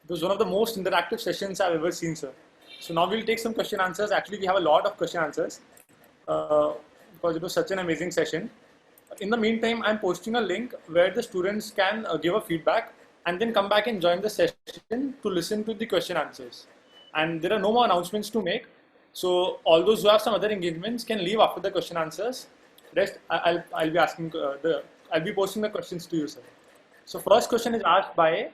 It was one of the most interactive sessions I've ever seen, sir. So now we'll take some question answers. Actually, we have a lot of question answers because it was such an amazing session. In the meantime, I'm posting a link where the students can give a feedback and then come back and join the session to listen to the question answers. And there are no more announcements to make. So all those who have some other engagements can leave after the question answers. Rest, I'll be asking I'll be posting the questions to you, sir. So first question is asked by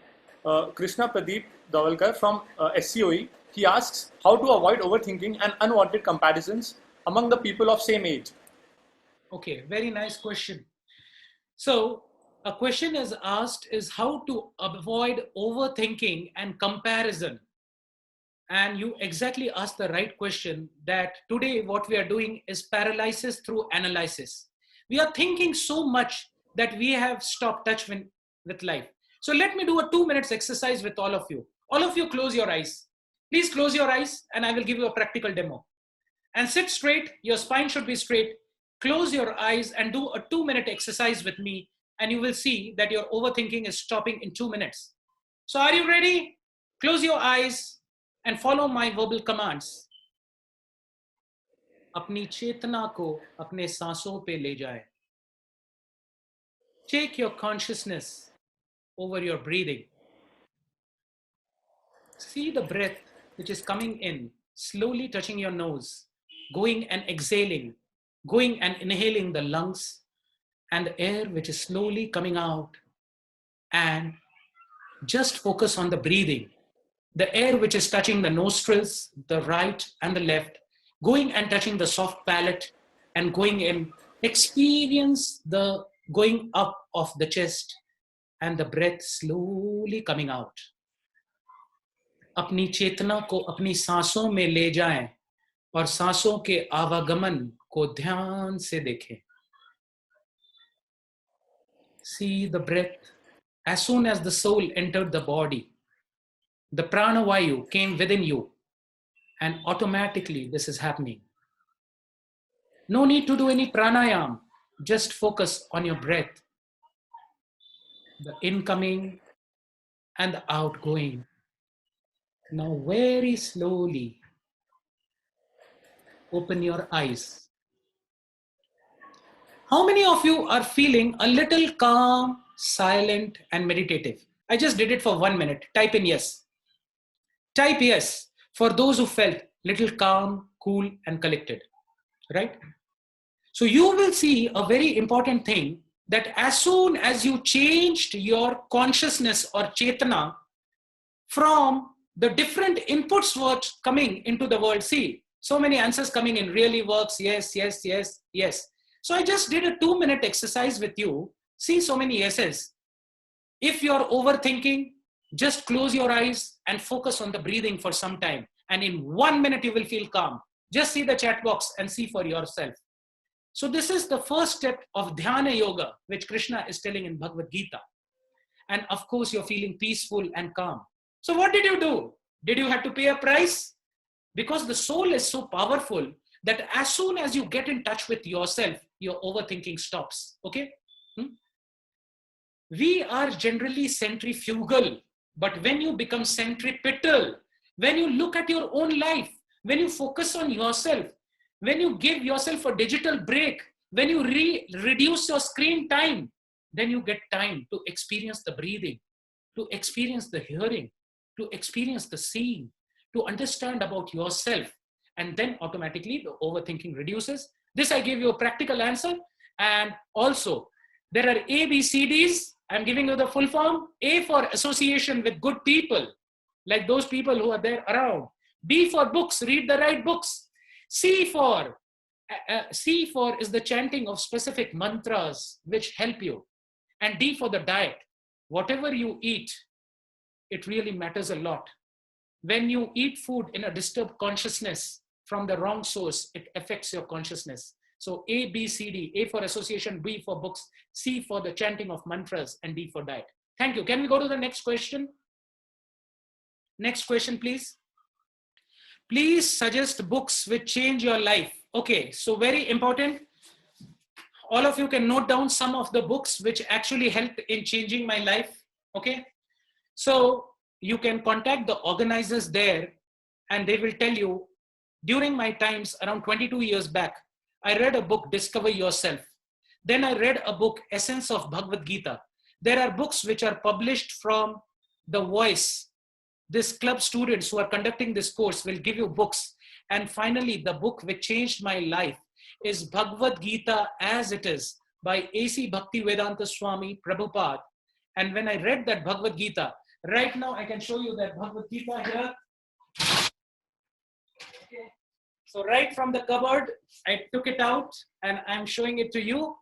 Krishna Pradeep Davalkar from SCOE. He asks how to avoid overthinking and unwanted comparisons among the people of same age. Okay, very nice question. So a question is asked is how to avoid overthinking and comparison. And you exactly asked the right question, that today what we are doing is paralysis through analysis. We are thinking so much that we have stopped touch with life. So let me do a 2 minutes exercise with all of you. All of you close your eyes. Please close your eyes and I will give you a practical demo. And sit straight, your spine should be straight. Close your eyes and do a 2-minute exercise with me and you will see that your overthinking is stopping in 2 minutes. So are you ready? Close your eyes and follow my verbal commands. अपनी चेतना को अपने सांसों पे ले जाए. Take your consciousness over your breathing. See the breath which is coming in, slowly touching your nose, going and exhaling, going and inhaling the lungs, and the air which is slowly coming out. And just focus on the breathing. The air which is touching the nostrils, the right and the left, going and touching the soft palate and going in. Experience the going up of the chest and the breath slowly coming out. अपनी चेतना को अपनी सांसों में ले जाएं और सांसों के आवागमन को ध्यान से देखें. See the breath. As soon as the soul entered the body, the prana vayu came within you, and automatically this is happening. No need to do any pranayam. Just focus on your breath, the incoming and the outgoing. Now very slowly open your eyes. How many of you are feeling a little calm, silent, and meditative? I just did it for 1 minute. Type in yes. Type yes for those who felt little calm, cool, and collected, right? So you will see a very important thing, that as soon as you changed your consciousness or chetana from the different inputs what coming into the world, see, so many answers coming in, really works, yes, yes, yes, yes. So I just did a 2-minute exercise with you. See so many yeses. If you're overthinking, just close your eyes and focus on the breathing for some time. And in 1 minute, you will feel calm. Just see the chat box and see for yourself. So this is the first step of Dhyana Yoga, which Krishna is telling in Bhagavad Gita. And of course, you're feeling peaceful and calm. So what did you do? Did you have to pay a price? Because the soul is so powerful that as soon as you get in touch with yourself, your overthinking stops. Okay? We are generally centrifugal, but when you become centripetal, when you look at your own life, when you focus on yourself, when you give yourself a digital break, when you reduce your screen time, then you get time to experience the breathing, to experience the hearing, to experience the seeing, to understand about yourself. And then automatically the overthinking reduces. This I gave you a practical answer. And also there are ABCDs. I'm giving you the full form. A for association with good people, like those people who are there around. B for books, read the right books. C for is the chanting of specific mantras which help you. And D for the diet. Whatever you eat, it really matters a lot. When you eat food in a disturbed consciousness from the wrong source, it affects your consciousness. So A, B, C, D, A for association, B for books, C for the chanting of mantras, and D for diet. Thank you. Can we go to the next question? Next question, please. Please suggest books which change your life. Okay, so very important. All of you can note down some of the books which actually helped in changing my life. Okay, so you can contact the organizers there, and they will tell you, during my times around 22 years back, I read a book, Discover Yourself. Then I read a book, Essence of Bhagavad Gita. There are books which are published from The Voice. This club students who are conducting this course will give you books. And finally, the book which changed my life is Bhagavad Gita as It Is by A.C. Bhaktivedanta Swami Prabhupada. And when I read that Bhagavad Gita, right now I can show you that Bhagavad Gita here. Okay. So right from the cupboard, I took it out and I'm showing it to you.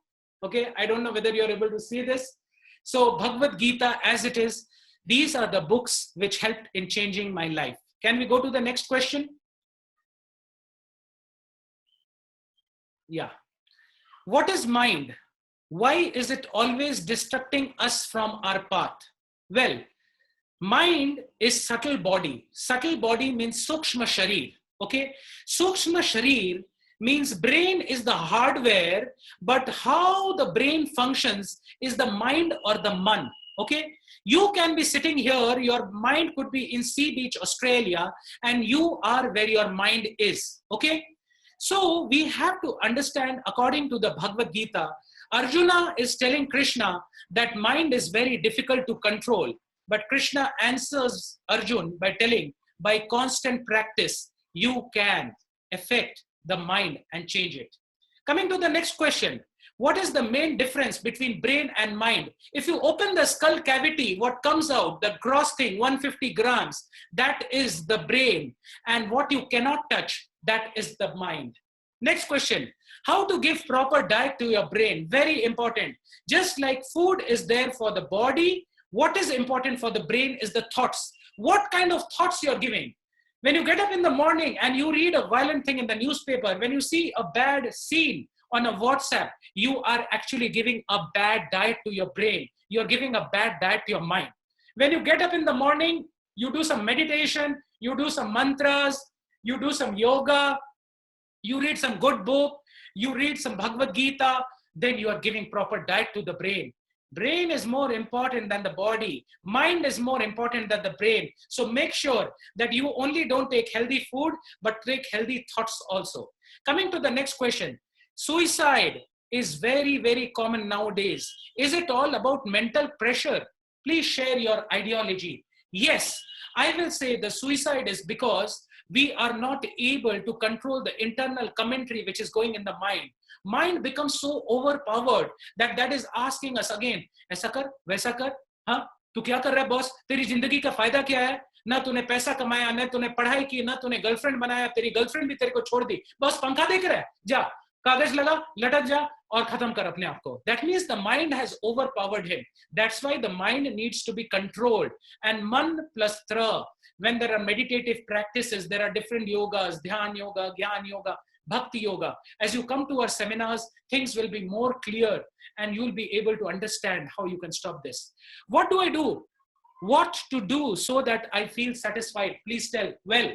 Okay, I don't know whether you're able to see this. So Bhagavad Gita as It Is, these are the books which helped in changing my life. Can we go to the next question? Yeah. What is mind? Why is it always distracting us from our path? Well, mind is subtle body. Subtle body means Sukshma Sharir. Okay, Sukshma Sharir means brain is the hardware, but how the brain functions is the mind or the man. Okay, you can be sitting here, your mind could be in Sea Beach, Australia, and you are where your mind is. Okay, so we have to understand, according to the Bhagavad Gita, Arjuna is telling Krishna that mind is very difficult to control, but Krishna answers Arjun by telling, by constant practice, you can affect the mind and change it. Coming to the next question, what is the main difference between brain and mind? If you open the skull cavity, what comes out, the gross thing, 150 grams, that is the brain. And what you cannot touch, that is the mind. Next question, how to give proper diet to your brain? Very important. Just like food is there for the body, what is important for the brain is the thoughts. What kind of thoughts you're giving? When you get up in the morning and you read a violent thing in the newspaper, when you see a bad scene on a WhatsApp, you are actually giving a bad diet to your brain. You're giving a bad diet to your mind. When you get up in the morning, you do some meditation, you do some mantras, you do some yoga, you read some good book, you read some Bhagavad Gita, then you are giving proper diet to the brain. Brain is more important than the body. Mind is more important than the brain. So make sure that you only don't take healthy food, but take healthy thoughts also. Coming to the next question. Suicide is very, very common nowadays. Is it all about mental pressure? Please share your ideology. Yes, I will say the suicide is because we are not able to control the internal commentary which is going in the mind. Mind becomes so overpowered that is asking us again, ऐसा कर, वैसा कर, हाँ, तू क्या कर रहा है बॉस? तेरी जिंदगी का फायदा क्या है? ना तूने पैसा कमाया, ना तूने पढ़ाई की, ना तूने गर्लफ्रेंड बनाया, तेरी गर्लफ्रेंड भी तेरे को छोड़ दी, बस पंखा देख रहा है, जा, कागज लगा, लटक जा और खत्म कर अपने आप को. That means the mind has overpowered him. That's why the mind needs to be controlled. And man plus tra, when there are meditative practices, there are different yogas, dhyan yoga, gyan yoga, bhakti yoga. As you come to our seminars, things will be more clear and you'll be able to understand how you can stop this. What do I do? What to do so that I feel satisfied? Please tell. Well,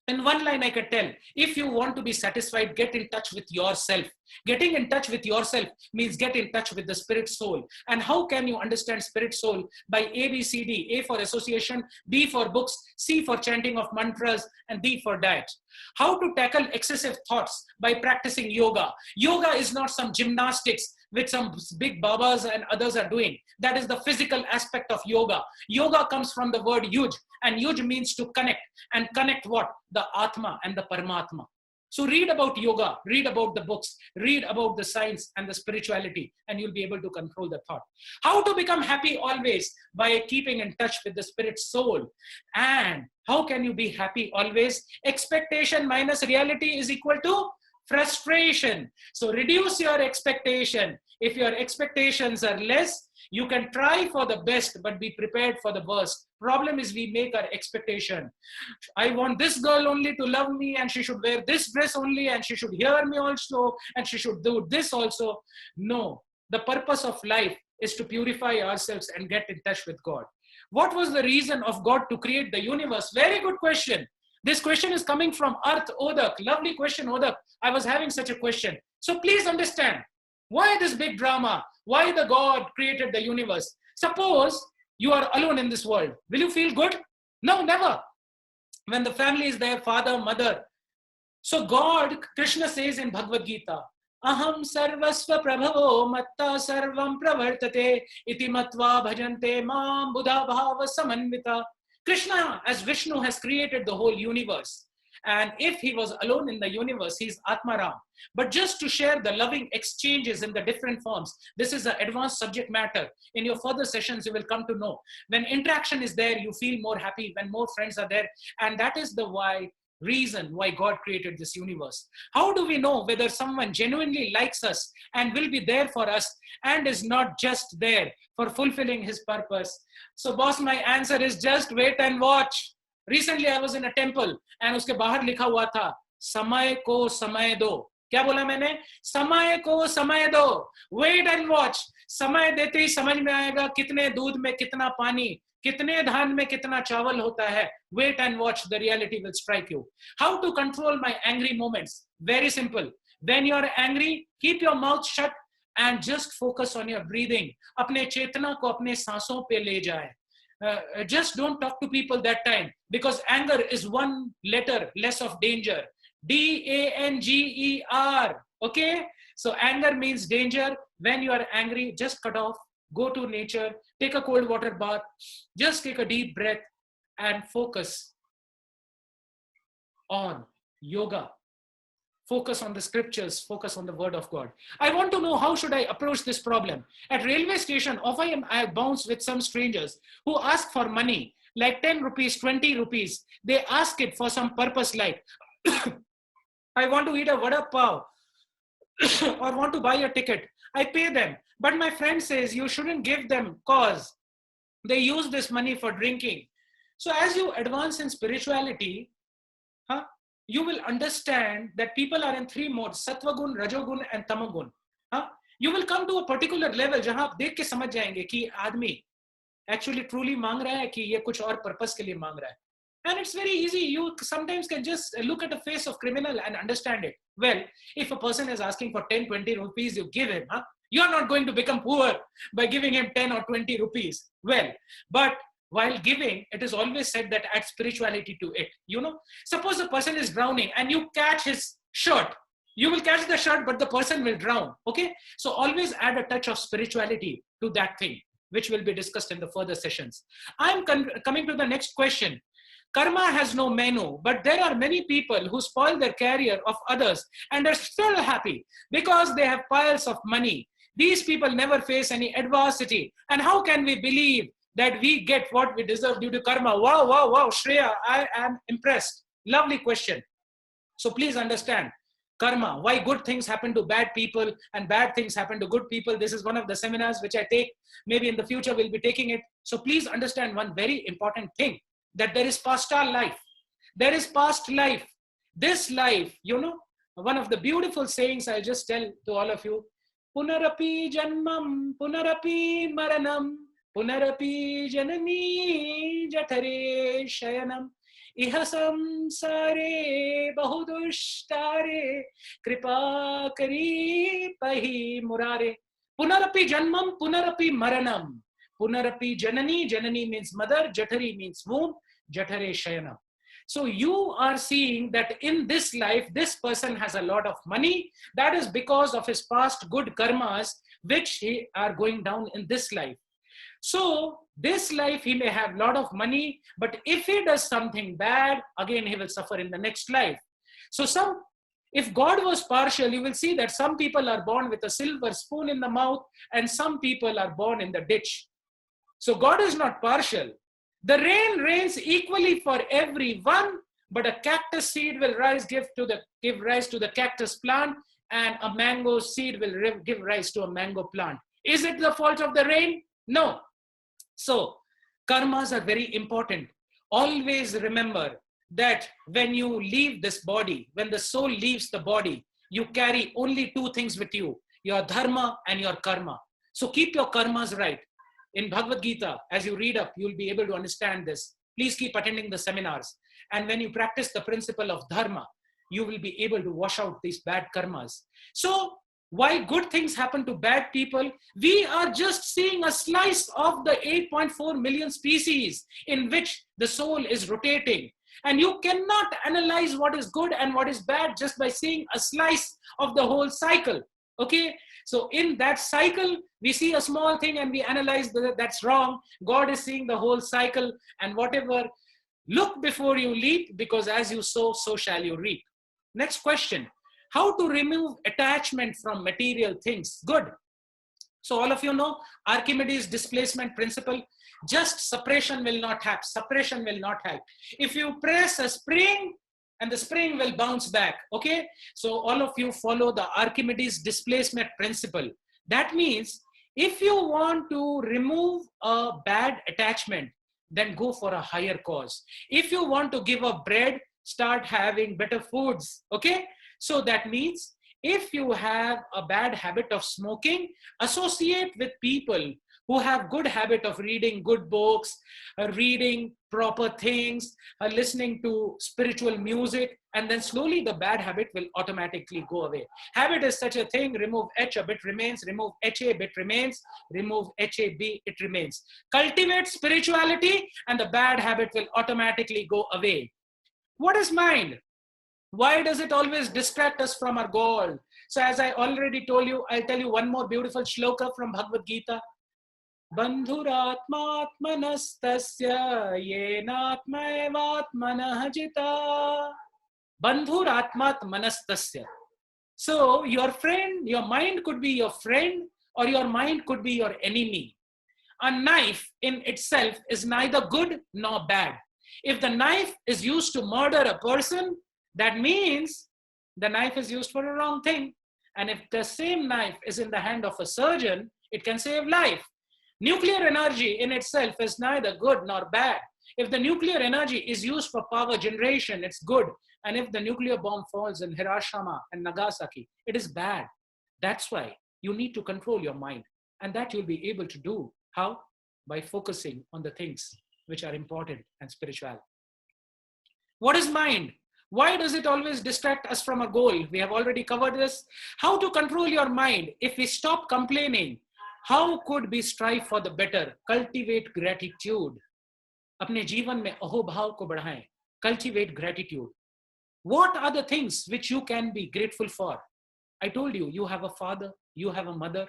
in one line I could tell, if you want to be satisfied, get in touch with yourself. Getting in touch with yourself means get in touch with the spirit soul. And how can you understand spirit soul? By ABCD, A for association, B for books, C for chanting of mantras, and D for diet. How to tackle excessive thoughts? By practicing yoga. Yoga is not some gymnastics which some big babas and others are doing. That is the physical aspect of yoga. Yoga comes from the word yuj, and yuj means to connect. And connect what? The Atma and the Paramatma. So read about yoga, read about the books, read about the science and the spirituality, and you'll be able to control the thought. How to become happy always? By keeping in touch with the spirit soul. And how can you be happy always? Expectation minus reality is equal to frustration. So reduce your expectation. If your expectations are less, you can try for the best, but be prepared for the worst. Problem is we make our expectation. I want this girl only to love me, and she should wear this dress only, and she should hear me also, and she should do this also. No, the purpose of life is to purify ourselves and get in touch with God. What was the reason of God to create the universe? Very good question. This question is coming from Arth Odak. Lovely question, Odak. I was having such a question. So please understand, why this big drama? Why the God created the universe? Suppose you are alone in this world, will you feel good? No, never. When the family is there, father, mother. So God, Krishna says in Bhagavad Gita, Aham sarvasva prabhavo matta sarvam pravartate iti matva bhajante mam buddha bhava samanvita. Krishna, as Vishnu, has created the whole universe. And if he was alone in the universe, he's Atmaram. But just to share the loving exchanges in the different forms, this is an advanced subject matter. In your further sessions, you will come to know. When interaction is there, you feel more happy when more friends are there. And that is the reason why God created this universe. How do we know whether someone genuinely likes us and will be there for us and is not just there for fulfilling his purpose? So boss, my answer is just wait and watch. Recently I was in a temple and uske bahar likha hua tha, samay ko samay do. क्या बोला मैंने? समय को समय दो. Wait and watch. समय देते ही समझ में आएगा कितने दूध में कितना पानी, कितने धान में कितना चावल होता है. Wait and watch, the reality will strike you. How to control my angry moments? Very simple. When you are angry, keep your mouth shut and just focus on your breathing. अपने चेतना को अपने सांसों पे ले जाए. Just don't talk to people that time, because anger is one letter less of danger. D-A-N-G-E-R. Okay? So anger means danger. When you are angry, just cut off. Go to nature. Take a cold water bath. Just take a deep breath and focus on yoga. Focus on the scriptures. Focus on the word of God. I want to know, how should I approach this problem? At railway station, often I bounce with some strangers who ask for money, like 10 rupees, 20 rupees. They ask it for some purpose, like I want to eat a vada pav or want to buy a ticket. I pay them. But my friend says you shouldn't give them cause they use this money for drinking. So as you advance in spirituality, you will understand that people are in three modes: Sattva gun, Rajogun and Tamagun. You will come to a particular level जहां आप देख के समझ जाएंगे कि आदमी actually truly मांग रहा है कि ये कुछ और purpose के लिए मांग रहा है. And it's very easy. You sometimes can just look at the face of criminal and understand it. Well, if a person is asking for 10, 20 rupees, you give him. You're not going to become poor by giving him 10 or 20 rupees. Well, but while giving, it is always said that add spirituality to it. You know, suppose a person is drowning and you catch his shirt. You will catch the shirt, but the person will drown. Okay? So always add a touch of spirituality to that thing, which will be discussed in the further sessions. I'm coming to the next question. Karma has no menu, but there are many people who spoil their career of others and are still happy because they have piles of money. These people never face any adversity. And how can we believe that we get what we deserve due to karma? Wow, wow, wow, Shreya, I am impressed. Lovely question. So please understand, karma, why good things happen to bad people and bad things happen to good people. This is one of the seminars which I take. Maybe in the future we'll be taking it. So please understand one very important thing, that there is past life. There is past life. This life, you know, one of the beautiful sayings I just tell to all of you, Punarapi janmam, punarapi maranam, punarapi janani jatare shayanam, ihasam sare bahudushtare, kripa kari pahi murare. Punarapi janmam, punarapi maranam. Punarapi janani, janani means mother, jatari means womb, jatare shayanam. So you are seeing that in this life, this person has a lot of money. That is because of his past good karmas, which are going down in this life. So this life, he may have a lot of money, but if he does something bad, again, he will suffer in the next life. So if God was partial, you will see that some people are born with a silver spoon in the mouth and some people are born in the ditch. So God is not partial. The rain rains equally for everyone, but a cactus seed will give rise to the cactus plant, and a mango seed will give rise to a mango plant. Is it the fault of the rain? No. So karmas are very important. Always remember that when you leave this body, when the soul leaves the body, you carry only two things with you, your dharma and your karma. So keep your karmas right. In Bhagavad Gita, as you read up, you'll be able to understand this. Please keep attending the seminars. And when you practice the principle of dharma, you will be able to wash out these bad karmas. So why good things happen to bad people, we are just seeing a slice of the 8.4 million species in which the soul is rotating. And you cannot analyze what is good and what is bad just by seeing a slice of the whole cycle. Okay, so in that cycle, we see a small thing and we analyze that that's wrong. God is seeing the whole cycle, and whatever, look before you leap, because as you sow, so shall you reap. Next question: how to remove attachment from material things? Good. So all of you know Archimedes displacement principle. Just suppression will not help. Suppression will not help. If you press a spring, and the spring will bounce back. Okay. So all of you follow the Archimedes displacement principle. That means if you want to remove a bad attachment, then go for a higher cause. If you want to give up bread, start having better foods. Okay. So that means if you have a bad habit of smoking, associate with people who have good habit of reading good books, reading proper things, listening to spiritual music, and then slowly the bad habit will automatically go away. Habit is such a thing. Remove H, a bit remains. Remove HA, a bit remains. Remove HAB, it remains. Cultivate spirituality and the bad habit will automatically go away. What is mind? Why does it always distract us from our goal? So as I already told you, I'll tell you one more beautiful shloka from Bhagavad Gita. Bandhuratmatmanastasya yenatmaevatmanah jita. Bandhuratmatmanastasya. So your friend, your mind could be your friend, or your mind could be your enemy. A knife in itself is neither good nor bad. If the knife is used to murder a person, that means the knife is used for a wrong thing. And if the same knife is in the hand of a surgeon, it can save life. Nuclear energy in itself is neither good nor bad. If the nuclear energy is used for power generation, it's good. And if the nuclear bomb falls in Hiroshima and Nagasaki, it is bad. That's why you need to control your mind. And that you'll be able to do. How? By focusing on the things which are important and spiritual. What is mind? Why does it always distract us from a goal? We have already covered this. How to control your mind? If we stop complaining, how could we strive for the better? Cultivate gratitude. अपने जीवन में अहोभाव को बढ़ाएं. Cultivate gratitude. What are the things which you can be grateful for? I told you, you have a father, you have a mother.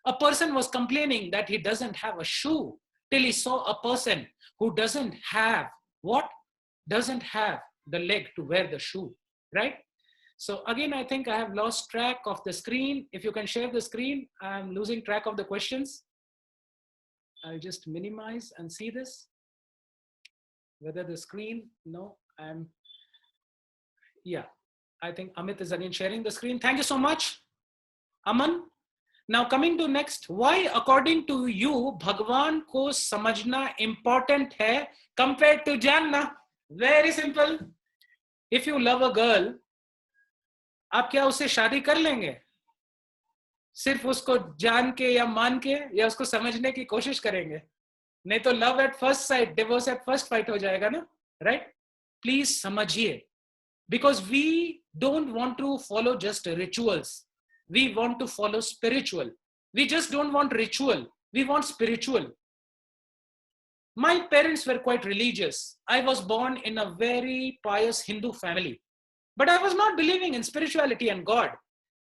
A person was complaining that he doesn't have a shoe till he saw a person who doesn't have what? Doesn't have the leg to wear the shoe, right? So again, I think I have lost track of the screen. If you can share the screen, I'm losing track of the questions. I'll just minimize and see this. Whether the screen, no, yeah, I think Amit is again sharing the screen. Thank you so much, Aman. Now coming to next, why according to you, Bhagwan ko samajhna important hai compared to janna? Very simple. If you love a girl, आप क्या उससे शादी कर लेंगे? सिर्फ उसको जान के या मान के या उसको समझने की कोशिश करेंगे? नहीं तो love at first sight, divorce at first fight हो जाएगा ना, राइट? प्लीज समझिए, because we don't want to follow just rituals. We want to follow spiritual. We just don't want ritual. We want spiritual. My parents were quite religious. I was born in a very pious Hindu family, but I was not believing in spirituality and God.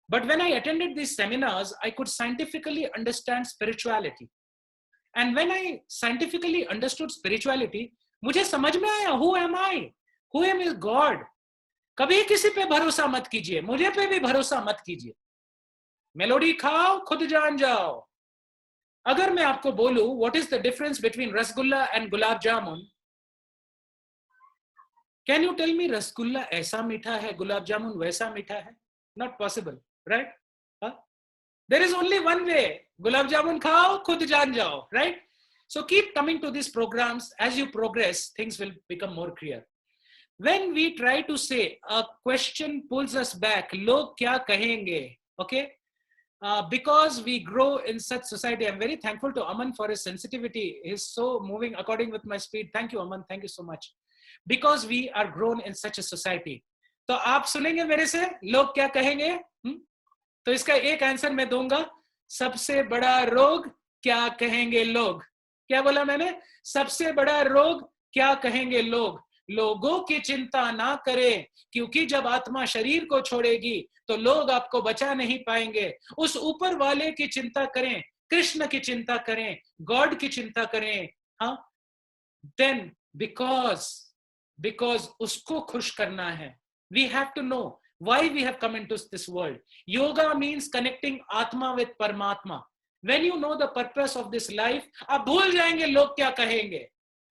But when I attended these seminars, I could scientifically understand spirituality. And when I scientifically understood spirituality, मुझे समझ में आया, who am I? Who am I? God. कभी किसी पे भरोसा मत कीजिए, मुझे पे भी भरोसा मत कीजिए. मेलोडी खाओ, खुद जान जाओ. अगर मैं आपको बोलूं, what is the difference between rasgulla and gulab jamun? Can you tell me rasgulla ऐसा मीठा है, गुलाब जामुन वैसा मीठा है? Not possible, right? There is only one way. Gulab jamun khao, khud jaan jao, right? So keep coming to these programs. As you progress, things will become more clear. When we try to say, a question pulls us back, log kya kahenge, okay? Because we grow in such society, I'm very thankful to Aman for his sensitivity. He's so moving according with my speed. Thank you, Aman. Thank you so much. Because we are grown in such a society. तो आप सुनेंगे मेरे से लोग क्या कहेंगे? तो इसका एक आंसर मैं दूंगा, सबसे बड़ा रोग क्या कहेंगे लोग। क्या बोला मैंने? सबसे बड़ा रोग क्या कहेंगे लोग। लोगों की चिंता ना करें, क्योंकि जब आत्मा शरीर को छोड़ेगी तो लोग आपको बचा नहीं पाएंगे। उस ऊपर वाले की चिंता करें, कृष्ण की चिंता करें, गॉड की चिंता करें। हाँ, देन बिकॉज उसको खुश करना है। We have to know why we have come into this world. Yoga means connecting Atma with Paramatma. When you know the purpose of this life, आप भूल जाएंगे लोग क्या कहेंगे,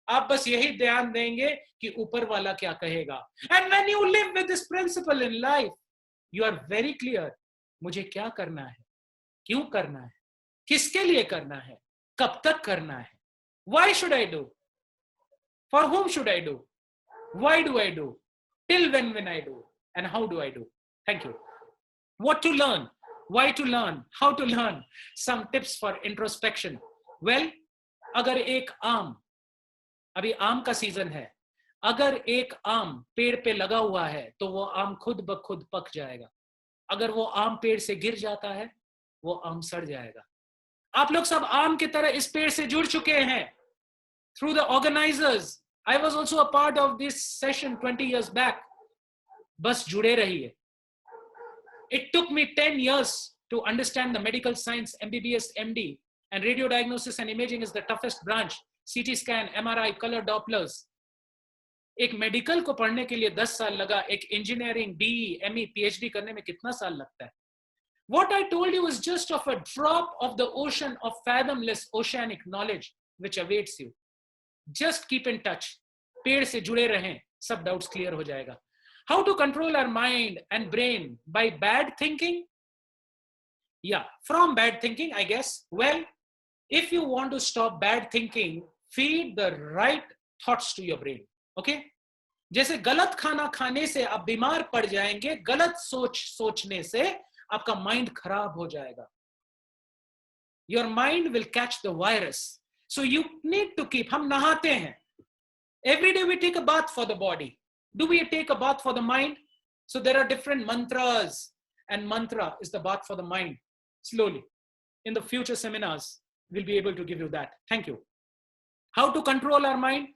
आप बस यही ध्यान देंगे कि ऊपर वाला क्या कहेगा। And when you live with this principle in life, you are very clear, मुझे क्या करना है, क्यों करना है, किसके लिए करना है, कब तक करना है, why should I do, for whom should I do, why do I do, till when I do, and how do I do. Thank you. What to learn, why to learn, how to learn, some tips for introspection. Well, अगर एक आम, अभी आम का season है, अगर एक आम पेड़ पे लगा हुआ है तो वो आम खुद ब खुद पक जाएगा। अगर वो आम पेड़ से गिर जाता है, वो आम सड़ जाएगा। आप लोग सब आम की तरह इस पेड़ से जुड़ चुके हैं through the organizers. I was also a part of this session 20 years back. बस जुड़े रहिए। It took me 10 years to understand the medical science, MBBS, MD, and radio diagnosis and imaging is the toughest branch. CT scan, MRI, color Dopplers. एक medical को पढ़ने के लिए 10 साल लगा, एक इंजीनियरिंग, BE, ME, PhD करने में कितना साल लगता है? What I told you is just of a drop of the ocean of fathomless oceanic knowledge which awaits you. Just keep in touch. पेड़ से जुड़े रहें, सब डाउट्स क्लियर हो जाएगा। How to control our mind and brain by bad thinking? Yeah, from bad thinking, I guess. Well, if you want to stop bad thinking, feed the right thoughts to your brain. Okay? जैसे गलत खाना खाने से आप बीमार पड़ जाएंगे, गलत सोचने से आपका माइंड खराब हो जाएगा। Your mind will catch the virus. So you need to keep, हम नहाते हैं. Every day we take a bath for the body. Do we take a bath for the mind? So there are different mantras, and mantra is the bath for the mind. Slowly. In the future seminars, we'll be able to give you that. Thank you. How to control our mind?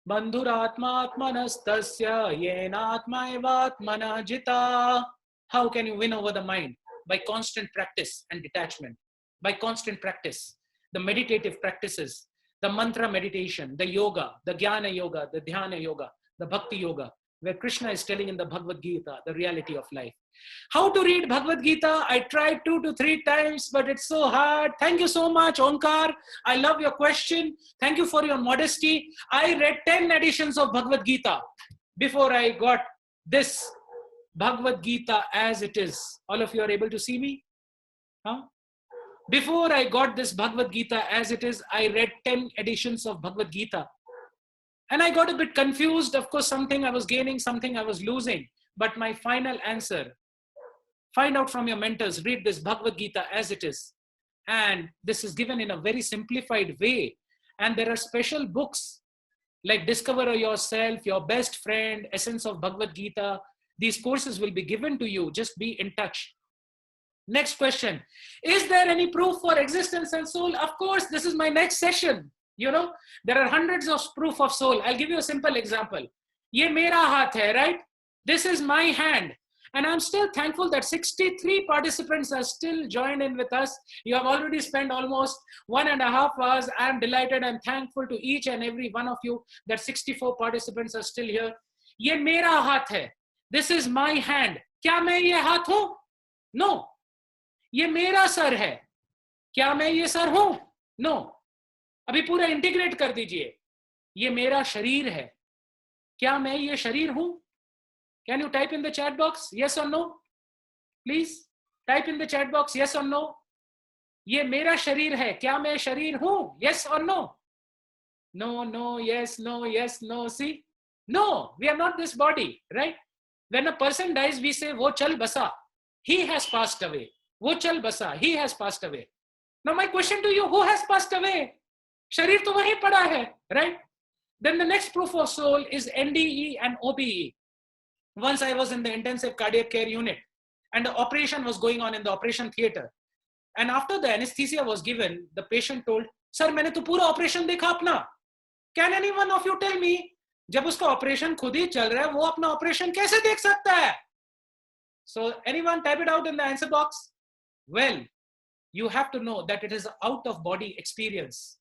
Bandhuratma atmanastasya yena atma evatmana jita. How can you win over the mind? By constant practice and detachment. By constant practice. The meditative practices, the mantra meditation, the yoga, the jnana yoga, the dhyana yoga, the bhakti yoga, where Krishna is telling in the Bhagavad Gita the reality of life. How to read Bhagavad Gita? I tried 2 to 3 times, but it's so hard. Thank you so much, Onkar. I love your question. Thank you for your modesty. I read 10 editions of Bhagavad Gita before I got this Bhagavad Gita as it is. All of you are able to see me? Huh? Before I got this Bhagavad Gita as it is, I read 10 editions of Bhagavad Gita. And I got a bit confused. Of course, something I was gaining, something I was losing. But my final answer, find out from your mentors, read this Bhagavad Gita as it is. And this is given in a very simplified way. And there are special books like Discover Yourself, Your Best Friend, Essence of Bhagavad Gita. These courses will be given to you. Just be in touch. Next question. Is there any proof for existence and soul? Of course, this is my next session. You know, there are hundreds of proof of soul. I'll give you a simple example. Ye mera haath hai, right? This is my hand. And I'm still thankful that 63 participants are still joined in with us. You have already spent almost 1.5 hours. I'm delighted and thankful to each and every one of you that 64 participants are still here. Ye mera haath hai. This is my hand. Kya main ye haath hu? No. ये मेरा sir है, क्या मैं ये sir हूं? No. अभी पूरा integrate कर दीजिए. ये मेरा शरीर है, क्या मैं ये शरीर हूं? Can you type in the chat box yes or no? Please type in the chat box yes or no. ये मेरा शरीर है, क्या मैं शरीर हूं? Yes or no? No, no, yes, no, yes, no. See? No, we are not this body, right? When a person dies, we say, wo chal basa. He has passed away. वो चल बसा, he has passed away. Now my question to you, who has passed away? शरीर तो वहीं पड़ा है, right? Then the next proof of soul is NDE and OBE. Once I was in the intensive cardiac care unit and the operation was going on in the operation theater. And after the anesthesia was given, the patient told, "Sir, मैंने तो पूरा operation देखा अपना. Can any one of you tell me, जब उसका operation खुद ही चल रहा है, वो अपना operation कैसे देख सकता है?" So anyone type it out in the answer box? Well, you have to know that it is an out of body experience.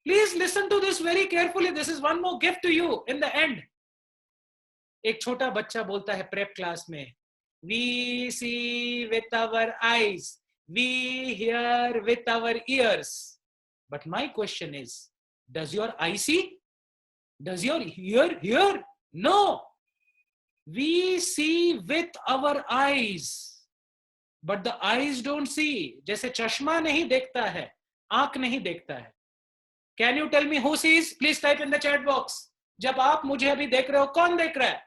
Please listen to this very carefully. This is one more gift to you in the end. एक छोटा बच्चा बोलता है prep class में, we see with our eyes, we hear with our ears. But my question is, does your eye see? Does your ear hear? No. We see with our eyes, but the eyes don't see. जैसे चश्मा नहीं देखता है, आंख नहीं देखता है. Can you tell me who sees? Please type in the chat box. जब आप मुझे अभी देख रहे हो, कौन देख रहा है?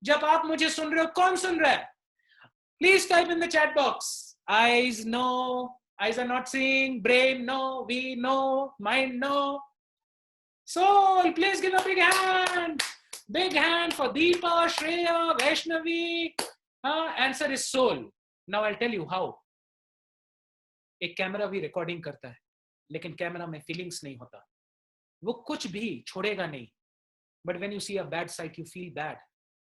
जब आप मुझे सुन रहे हो, कौन सुन रहा है? Please type in the chat box. Eyes, no. Eyes are not seeing. Brain, no. We, no. Mind, no. Soul, please give a big hand. Big hand for Deepa, Shreya, Vaishnavi. Answer is soul. Now I'll tell you how. एक camera भी recording करता है, लेकिन camera में feelings नहीं होता. वो कुछ भी छोड़ेगा नहीं. But when you see a bad sight, you feel bad.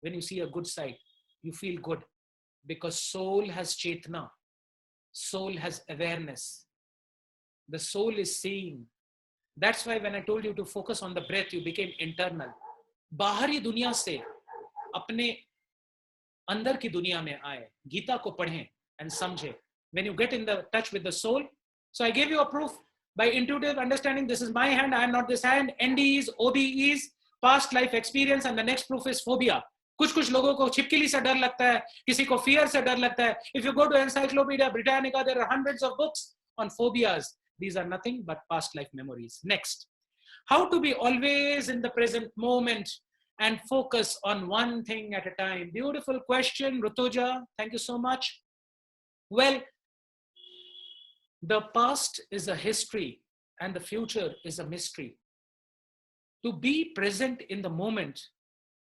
When you see a good sight, you feel good. Because soul has chetna. Soul has awareness. The soul is seeing. That's why when I told you to focus on the breath, you became internal. बाहरी दुनिया से अपने अंदर की दुनिया में आए, गीता को पढ़ें and समझें. When you get in the touch with the soul, so I gave you a proof by intuitive understanding. This is my hand, I am not this hand. NDEs, OBEs, past life experience, and the next proof is phobia. कुछ लोगों को छिपकली से डर लगता है, किसी को fear से डर लगता है. If you go to Encyclopedia Britannica, there are hundreds of books on phobias. These are nothing but past life memories. Next, how to be always in the present moment and focus on one thing at a time. Beautiful question, Rutuja. Thank you so much. Well, the past is a history and the future is a mystery. To be present in the moment,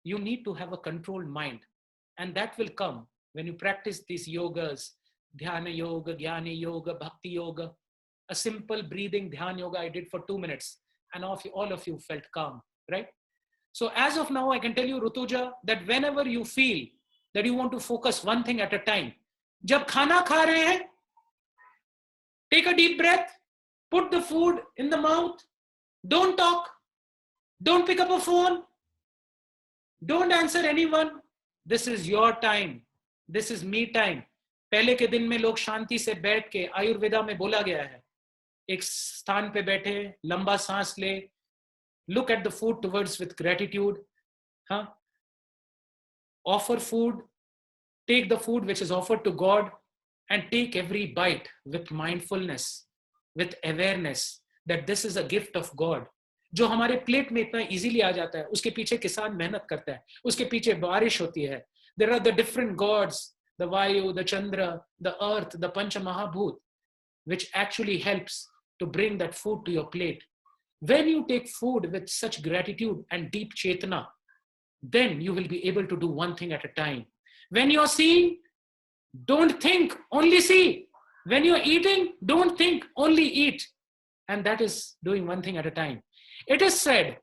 you need to have a controlled mind. And that will come when you practice these yogas, Dhyana Yoga, Jnana Yoga, Bhakti Yoga. A simple breathing Dhyan Yoga I did for 2 minutes. And all of you felt calm, right? So as of now, I can tell you, Rutuja, that whenever you feel that you want to focus one thing at a time, जब खाना खा रहे हैं, take a deep breath, put the food in the mouth, don't talk, don't pick up a phone, don't answer anyone. This is your time. This is me time. पहले के दिन में लोग शांति से बैठ के, आयुर्वेदा में बोला गया है, एक स्थान पे बैठे, लंबा सांस ले, look at the food towards with gratitude, offer food, take the food which is offered to God and take every bite with mindfulness, with awareness that this is a gift of God. जो हमारे plate में इतना easily आ जाता है, उसके पीछे किसान मेहनत करता है, उसके पीछे बारिश होती है. There are the different gods, the Vayu, the Chandra, the earth, the Pancha Mahabhut, which actually helps to bring that food to your plate. When you take food with such gratitude and deep chetana, then you will be able to do one thing at a time. When you're seeing, don't think, only see. When you're eating, don't think, only eat. And that is doing one thing at a time. It is said,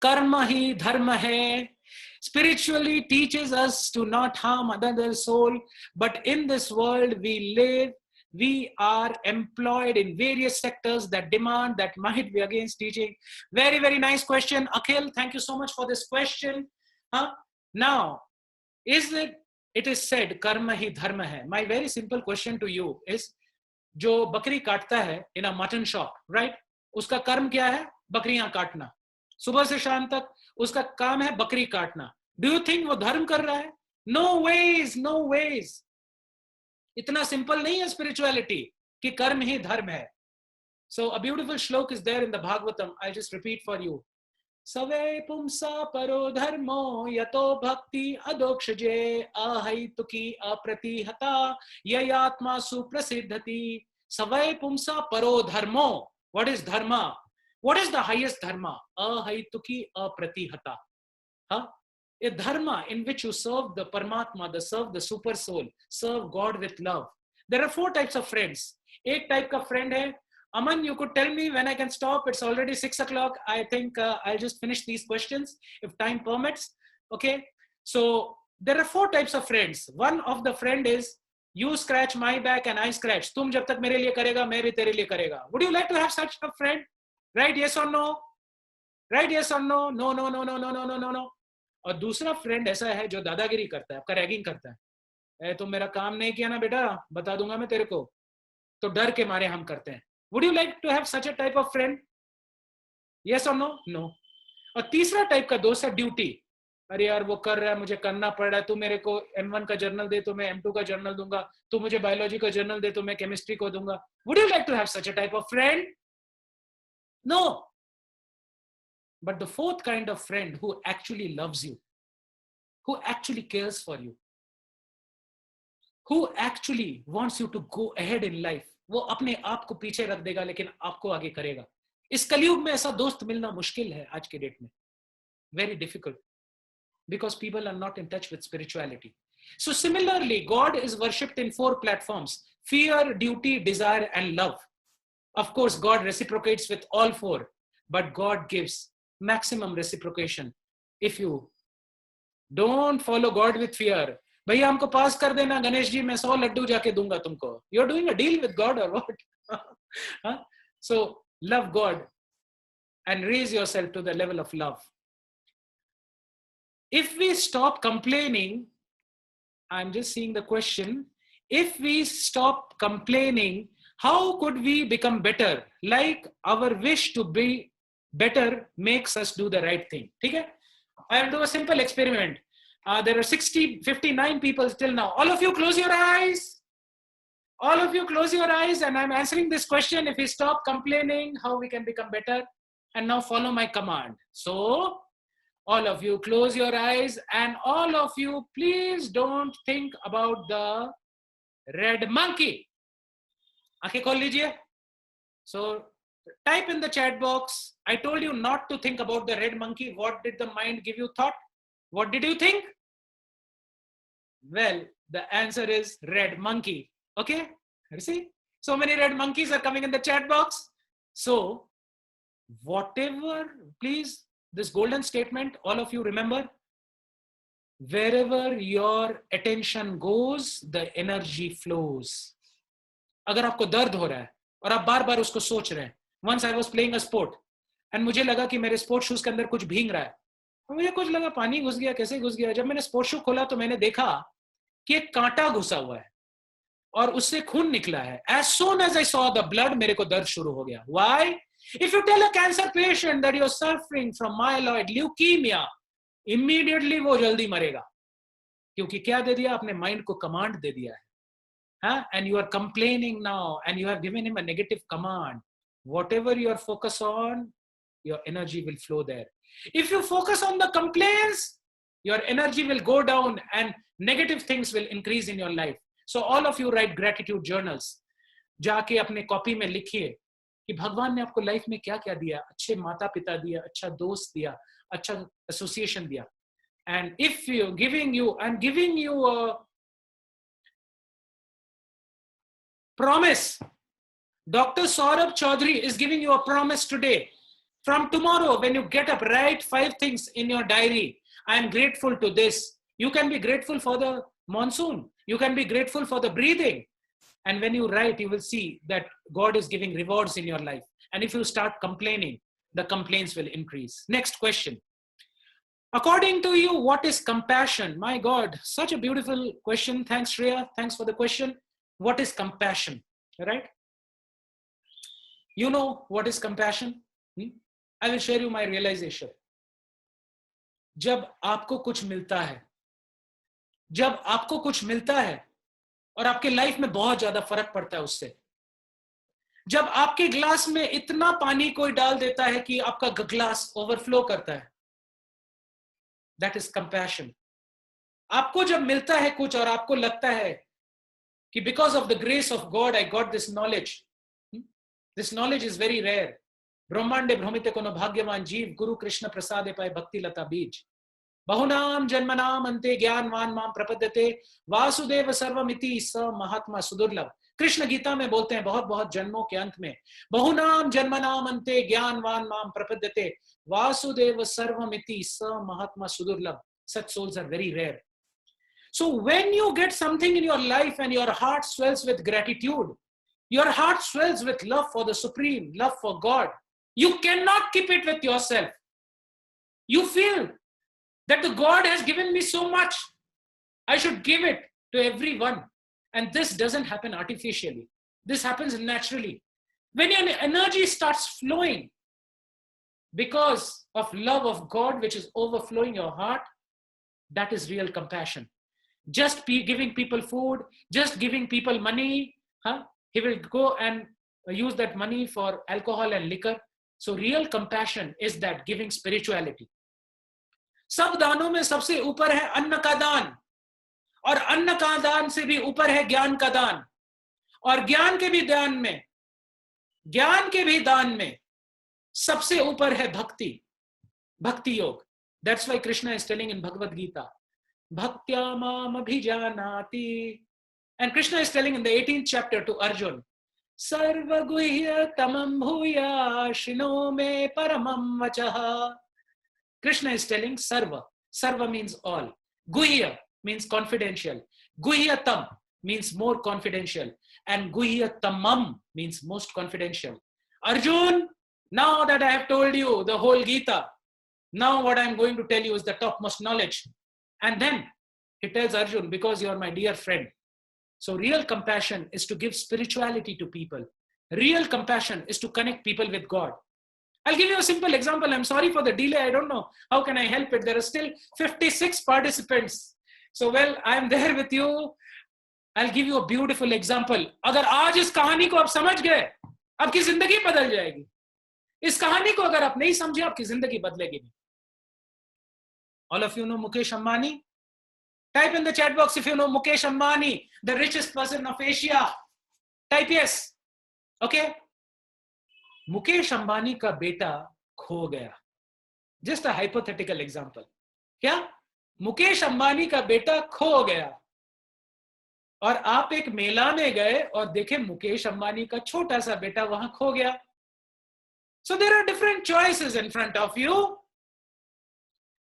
karma hi dharma hai. Spiritually teaches us to not harm another soul, but in this world we live, we are employed in various sectors that demand, that might be against teaching. Very, very nice question. Akhil, thank you so much for this question. Now, it is said, karma hi dharma hai. My very simple question to you is, जो बकरी काटता है in a mutton shop, right? उसका कर्म क्या है? बकरियां काटना. सुबह से शाम तक उसका काम है बकरी काटना. Do you think वो धर्म कर रहा है? No ways, no ways. इतना simple नहीं है spirituality कि कर्म ही धर्म है. So a beautiful shlok is there in the Bhagavatam. I'll just repeat for you. Save pumsa paro dharmo yato bhakti adokshje ahai apratihata yayatma suprasiddhati. Save pumsa paro dharmo. What is dharma? What is the highest dharma? Ahai apratihata. a dharma in which you serve the Paramatma, serve the super soul, serve God with love. There are 4 types of friends. एक type का friend है, Aman, you could tell me when I can stop. It's already 6 o'clock. I think I'll just finish these questions if time permits. Okay. So there are 4 types of friends. One of the friend is you scratch my back and I scratch. तुम जब तक मेरे लिए करेगा, मैं भी तेरे लिए करेगा. Would you like to have such a friend? Right? Yes or no? Right? Yes or no? No, no, no, no, no, no, no, no, no. और दूसरा फ्रेंड ऐसा है जो दादागिरी करता है, आपका रैगिंग करता है. तुम मेरा काम नहीं किया ना बेटा, बता दूंगा मैं तेरे को. तो डर के मारे हम करते हैं. Would you like to have such a type of friend? Yes or no? No. और तीसरा टाइप का दोस्त है ड्यूटी. अरे यार वो कर रहा है, मुझे करना पड़ रहा है. तू मेरे को M1 का जर्नल दे तो मैं M2 का जर्नल दूंगा. तू मुझे बायोलॉजी का जर्नल दे तो मैं केमिस्ट्री को दूंगा. Would you like to have such a type of friend? No. But the 4th kind of friend who actually loves you, who actually cares for you, who actually wants you to go ahead in life, वो अपने आप को पीछे रख देगा लेकिन आपको आगे करेगा. इस कलयुग में ऐसा दोस्त मिलना मुश्किल है आज के डेट में. Very difficult because people are not in touch with spirituality. So similarly, God is worshipped in 4 platforms: fear, duty, desire, and love. Of course, God reciprocates with all 4, but God gives maximum reciprocation if you don't follow God with fear. भैया हमको पास कर देना गणेश जी, मैं 100 लड्डू जाके दूंगा तुमको. You're doing a deal with God or what? So love God and raise yourself to the level of love. If we stop complaining, I'm just seeing the question. If we stop complaining, how could we become better? Like our wish to be better makes us do the right thing. Okay? I'll do a simple experiment. There are 59 people still now. All of you close your eyes. All of you close your eyes, and I'm answering this question. If we stop complaining, how we can become better? And now follow my command. So all of you close your eyes, and all of you please don't think about the red monkey. आंखें खोल लीजिए. So type in the chat box. I told you not to think about the red monkey. What did the mind give you thought? What did you think? Well, the answer is red monkey. Okay? You see? So many red monkeys are coming in the chat box. So whatever, please, this golden statement, all of you remember, wherever your attention goes, the energy flows. अगर आपको दर्द हो रहा है और आप बार बार उसको सोच रहे हैं. Once I was playing a sport and मुझे लगा कि मेरे स्पोर्ट शूज के अंदर कुछ भींग रहा है. मुझे कुछ लगा पानी घुस गया, कैसे घुस गया. जब मैंने स्पोर्ट शू खोला तो मैंने देखा कि एक कांटा घुसा हुआ है और उससे खून निकला है. As soon as I saw the blood, मेरे को दर्द शुरू हो गया. Why? If you tell a cancer patient that you're suffering from myeloid leukemia, immediately वो जल्दी मरेगा. क्योंकि क्या दे दिया? अपने माइंड को कमांड दे दिया है. And you are complaining now, and you have given him a negative command. Whatever you are focused on, your energy will flow there. If you focus on the complaints, your energy will go down and negative things will increase in your life. So all of you write gratitude journals. जाके अपने copy में लिखिए कि भगवान ने आपको life में क्या क्या दिया. अच्छे माता पिता दिया, अच्छा दोस्त दिया, अच्छा एसोसिएशन दिया. And if you I'm giving you a promise. Dr. Saurabh Chaudhary is giving you a promise today. From tomorrow, when you get up, write 5 things in your diary. I am grateful to this. You can be grateful for the monsoon. You can be grateful for the breathing. And when you write, you will see that God is giving rewards in your life. And if you start complaining, the complaints will increase. Next question. According to you, what is compassion? My God, such a beautiful question. Thanks, Shreya. Thanks for the question. What is compassion? Right? You know what is compassion? I will share you my realization. जब आपको कुछ मिलता है और आपके life में बहुत ज्यादा फर्क पड़ता है उससे. जब आपके ग्लास में इतना पानी कोई डाल देता है कि आपका ग्लास ओवरफ्लो करता है. That is compassion. आपको जब मिलता है कुछ और आपको लगता है कि because of the grace of God I got this knowledge. This knowledge is very rare. ब्रह्मांडे भ्रमिते कोनो भाग्यवान जीव गुरु कृष्ण प्रसादे पाए भक्ति लता बीज. बहुनाम जन्मनाम अन्ते ज्ञानवान माम प्रपद्यते वासुदेव सर्वमिति स महात्मा सुदुर्लभ। कृष्ण गीता में बोलते हैं बहुत बहुत जन्मों के अंत में, बहुनाम जन्मनाम अन्ते ज्ञानवान माम प्रपद्यते वासुदेव सर्वमिति स महात्मा सुदुर्लभ। Such souls are very rare. So when you get something in your life and your heart swells with gratitude, your heart swells with love for the Supreme, love for God, you cannot keep it with yourself. You feel that the God has given me so much, I should give it to everyone. And this doesn't happen artificially. This happens naturally. When your energy starts flowing because of love of God, which is overflowing your heart, that is real compassion. Just giving people food, just giving people money, he will go and use that money for alcohol and liquor. So real compassion is that giving spirituality. सब दानों में सबसे ऊपर है अन्न का दान, और अन्न का दान से भी ऊपर है ज्ञान का दान, और ज्ञान के भी दान में सबसे ऊपर है भक्ति, भक्ति योग. That's why Krishna is telling in Bhagavad Gita, Bhaktya mam abhijanati. And Krishna is telling in the 18th chapter to Arjun, Sarva guhya tamam bhuya shino me paramam vachaha. Krishna is telling Sarva. Sarva means all. Guhya means confidential. Guhyatam means more confidential. And Guhyatamam means most confidential. Arjun, now that I have told you the whole Gita, now what I am going to tell you is the topmost knowledge. And then he tells Arjun, because you are my dear friend. So real compassion is to give spirituality to people. Real compassion is to connect people with God. I'll give you a simple example. I'm sorry for the delay. I don't know. How can I help it? There are still 56 participants. So, well, I'm there with you. I'll give you a beautiful example. अगर आज इस कहानी को आप समझ गए, आपकी जिंदगी बदल जाएगी. इस कहानी को अगर आप नहीं समझे, आपकी जिंदगी बदलेगी नहीं. All of you know Mukesh Ambani? Type in the chat box if you know Mukesh Ambani, the richest person of Asia. Type yes. Okay? Mukesh Ambani का बेटा खो गया. Just a hypothetical example. क्या? मुकेश अंबानी का बेटा खो गया और आप एक मेला में गए और देखे मुकेश अंबानी का छोटा सा बेटा वहां खो गया. So there are different choices in front of you.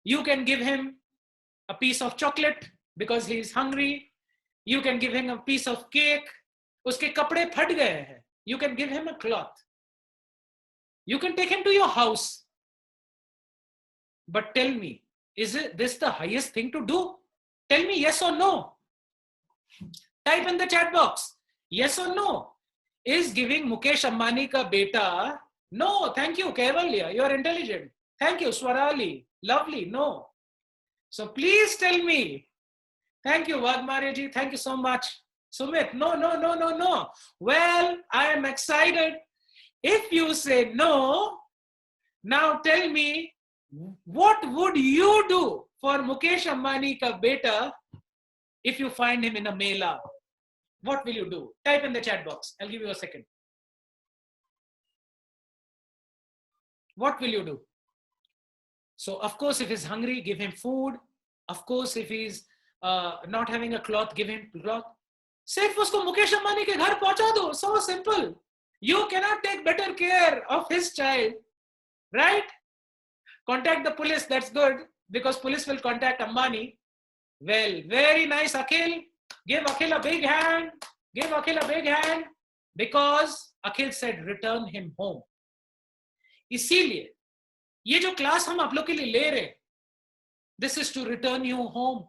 You can give him a piece of chocolate because he is hungry. You can give him a piece of cake. उसके कपड़े फट गए हैं. You can give him a cloth. You can take him to your house. But tell me, is this the highest thing to do? Tell me yes or no. Type in the chat box. Yes or no. Is giving Mukesh Ambani ka beta? No, thank you, Kaivalya. You are intelligent. Thank you, Swarali. Lovely. No. So please tell me. Thank you, Vagmarya ji. Thank you so much. Sumit. No. Well, I am excited. If you say no, now tell me, what would you do for Mukesh Ambani ka beta if you find him in a mela? What will you do? Type in the chat box. I'll give you a second. What will you do? So, of course, if he's hungry, give him food. Of course, if he's not having a cloth, give him cloth. सिर्फ उसको मुकेश अंबानी के घर पहुंचा दो. So simple. You cannot take better care of his child, right? Contact the police. That's good because police will contact Ambani. Well, very nice, Akhil. Give Akhil a big hand. Give Akhil a big hand because Akhil said, return him home. इसीलिए ये जो class हम आप लोग के लिए ले रहे, this is to return you home.